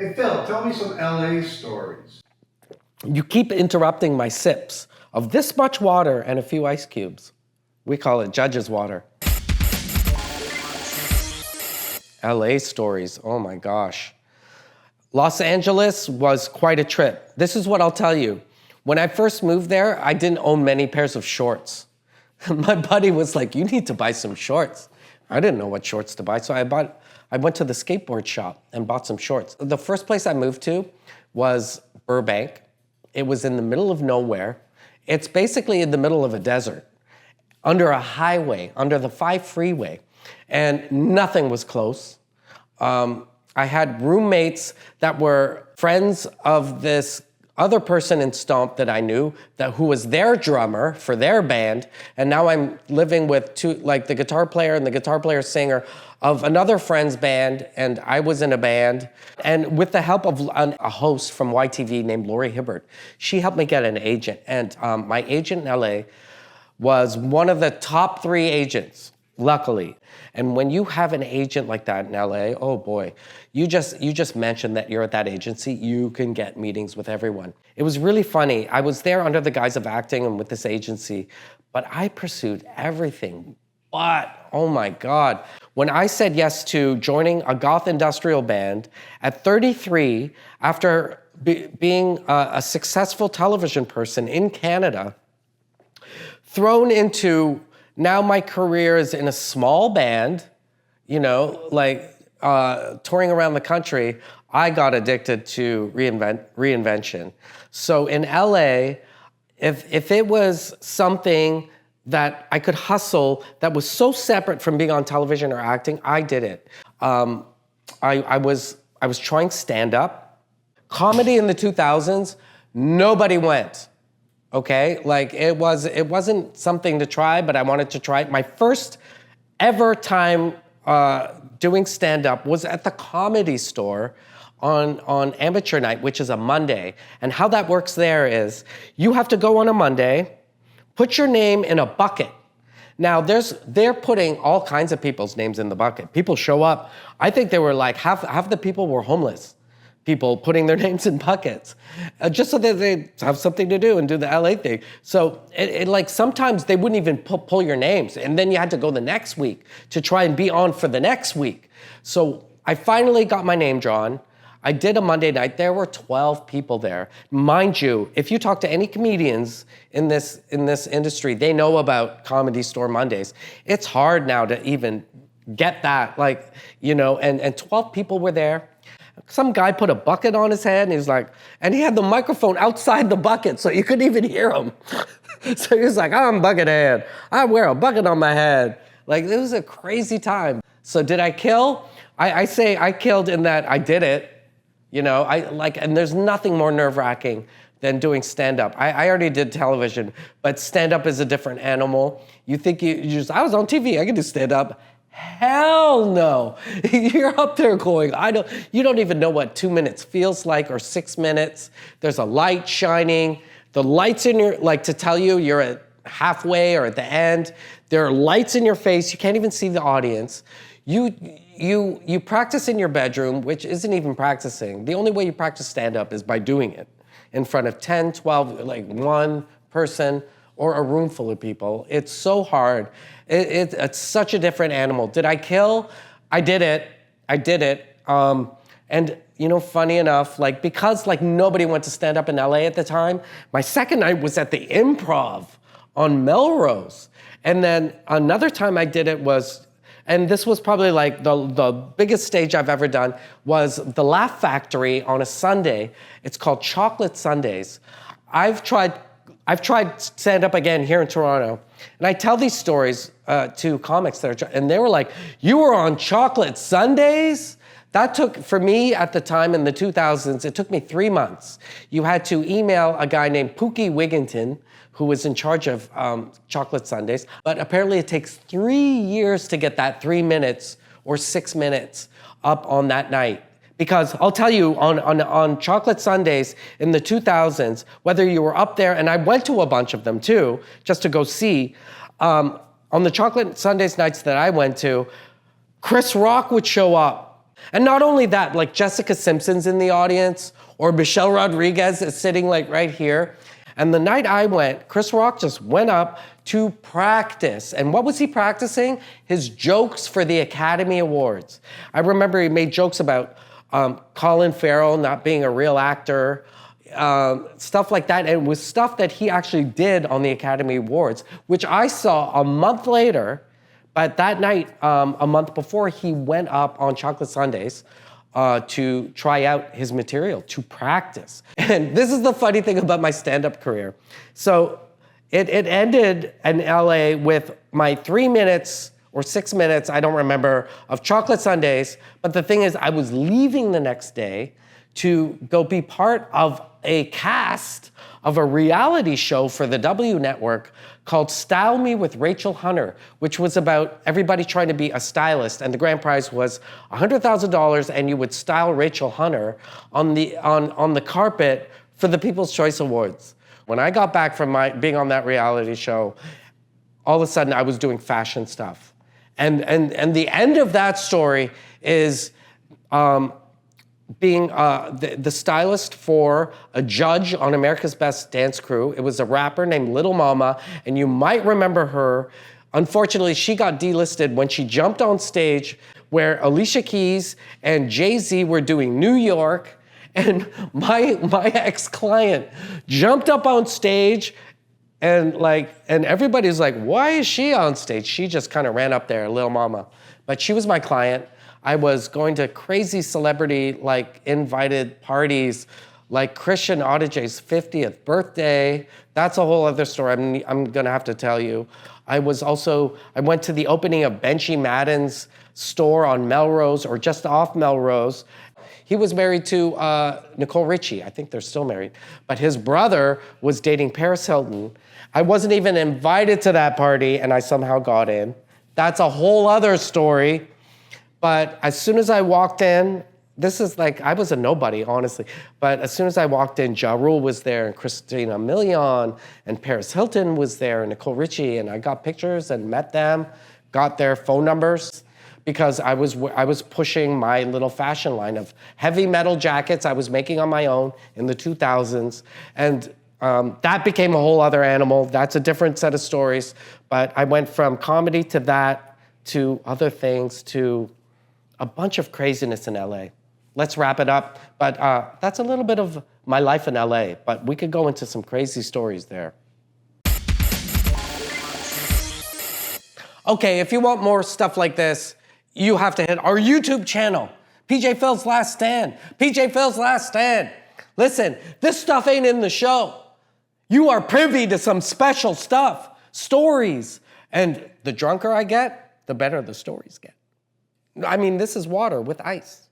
Hey, Phil, tell me some LA stories. You keep interrupting my sips of this much water and a few ice cubes. We call it judge's water. LA stories, oh my gosh. Los Angeles was quite a trip. This is what I'll tell you. When I first moved there, I didn't own many pairs of shorts. My buddy was like, you need to buy some shorts. I didn't know what shorts to buy, so I went to the skateboard shop and bought some shorts. The first place I moved to was Burbank. It was in the middle of nowhere. It's basically in the middle of a desert, under a highway, under the 5 freeway, and nothing was close. I had roommates that were friends of this other person in Stomp that I knew, who was their drummer for their band, and now I'm living with the guitar player and the guitar player singer of another friend's band, and I was in a band. And with the help of a host from YTV named Lori Hibbert, she helped me get an agent. And my agent in LA was one of the top 3 agents, luckily. And when you have an agent like that in LA, oh boy, you just mentioned that you're at that agency, you can get meetings with everyone. It was really funny. I was there under the guise of acting and with this agency, but I pursued everything. But, oh my God, when I said yes to joining a goth industrial band at 33, after being a successful television person in Canada, thrown into, now my career is in a small band, touring around the country, I got addicted to reinvention. So in LA, if it was something that I could hustle that was so separate from being on television or acting, I did it. I was trying stand-up. Comedy in the 2000s, nobody went. Okay, it wasn't something to try, but I wanted to try it. My first ever time doing stand-up was at the Comedy Store on Amateur Night, which is a Monday. And how that works there is you have to go on a Monday, put your name in a bucket. Now they're putting all kinds of people's names in the bucket. People show up. I think they were like half the people were homeless. People putting their names in buckets, just so that they have something to do and do the LA thing. So sometimes they wouldn't even pull your names, and then you had to go the next week to try and be on for the next week. So I finally got my name drawn. I did a Monday night. There were 12 people there. Mind you, if you talk to any comedians in this industry, they know about Comedy Store Mondays. It's hard now to even get that, and 12 people were there. Some guy put a bucket on his head and he had the microphone outside the bucket so you couldn't even hear him. So he was like, I'm Buckethead. I wear a bucket on my head. It was a crazy time. So did I kill? I say I killed in that I did it. And there's nothing more nerve-wracking than doing stand-up. I already did television, but stand-up is a different animal. You think I was on TV, I can do stand-up. Hell no. You're up there going, you don't even know what 2 minutes feels like or 6 minutes. There's a light shining. The lights in to tell you you're at halfway or at the end. There are lights in your face. You can't even see the audience. You practice in your bedroom, which isn't even practicing. The only way you practice stand-up is by doing it in front of 10, 12, one person or a room full of people. It's so hard. It's such a different animal. Did I kill? I did it. And funny enough, because nobody went to stand up in LA at the time, my second night was at the Improv on Melrose. And then another time I did it was, and this was probably the biggest stage I've ever done, was the Laugh Factory on a Sunday. It's called Chocolate Sundays. I've tried stand-up again here in Toronto, and I tell these stories to comics and they were like, you were on Chocolate Sundays? That took, for me at the time in the 2000s, it took me 3 months. You had to email a guy named Pookie Wigginton, who was in charge of Chocolate Sundays, but apparently it takes 3 years to get that 3 minutes or 6 minutes up on that night. Because I'll tell you, on Chocolate Sundays in the 2000s, whether you were up there, and I went to a bunch of them too, just to go see, on the Chocolate Sundays nights that I went to, Chris Rock would show up. And not only that, like Jessica Simpson's in the audience, or Michelle Rodriguez is sitting like right here. And the night I went, Chris Rock just went up to practice. And what was he practicing? His jokes for the Academy Awards. I remember he made jokes about Colin Farrell not being a real actor, stuff like that. And it was stuff that he actually did on the Academy Awards, which I saw a month later. But that night, a month before, he went up on Chocolate Sundays to try out his material, to practice. And this is the funny thing about my stand-up career. So it ended in LA with my 3 minutes or 6 minutes, I don't remember, of Chocolate Sundays. But the thing is, I was leaving the next day to go be part of a cast of a reality show for the W Network called Style Me with Rachel Hunter, which was about everybody trying to be a stylist. And the grand prize was $100,000, and you would style Rachel Hunter on the carpet for the People's Choice Awards. When I got back from being on that reality show, all of a sudden I was doing fashion stuff. And the end of that story is being the stylist for a judge on America's Best Dance Crew. It was a rapper named Little Mama, and you might remember her. Unfortunately, she got delisted when she jumped on stage where Alicia Keys and Jay-Z were doing New York, and my ex-client jumped up on stage and everybody's like, why is she on stage? She just kind of ran up there, Little Mama. But she was my client. I was going to crazy celebrity invited parties, like Christian Audijay's 50th birthday. That's a whole other story I'm gonna have to tell you. I went to the opening of Benji Madden's store on Melrose, or just off Melrose. He was married to Nicole Richie. I think they're still married. But his brother was dating Paris Hilton. I wasn't even invited to that party, and I somehow got in. That's a whole other story. But as soon as I walked in, I was a nobody, honestly. But as soon as I walked in, Ja Rule was there, and Christina Milian, and Paris Hilton was there, and Nicole Richie, and I got pictures and met them, got their phone numbers, because I was pushing my little fashion line of heavy metal jackets I was making on my own in the 2000s. And that became a whole other animal. That's a different set of stories. But I went from comedy to that, to other things, to a bunch of craziness in LA. Let's wrap it up. But that's a little bit of my life in LA, but we could go into some crazy stories there. Okay, if you want more stuff like this, you have to hit our YouTube channel, PJ Phil's Last Stand. PJ Phil's Last Stand. Listen, this stuff ain't in the show. You are privy to some special stuff, stories. And the drunker I get, the better the stories get. I mean, this is water with ice.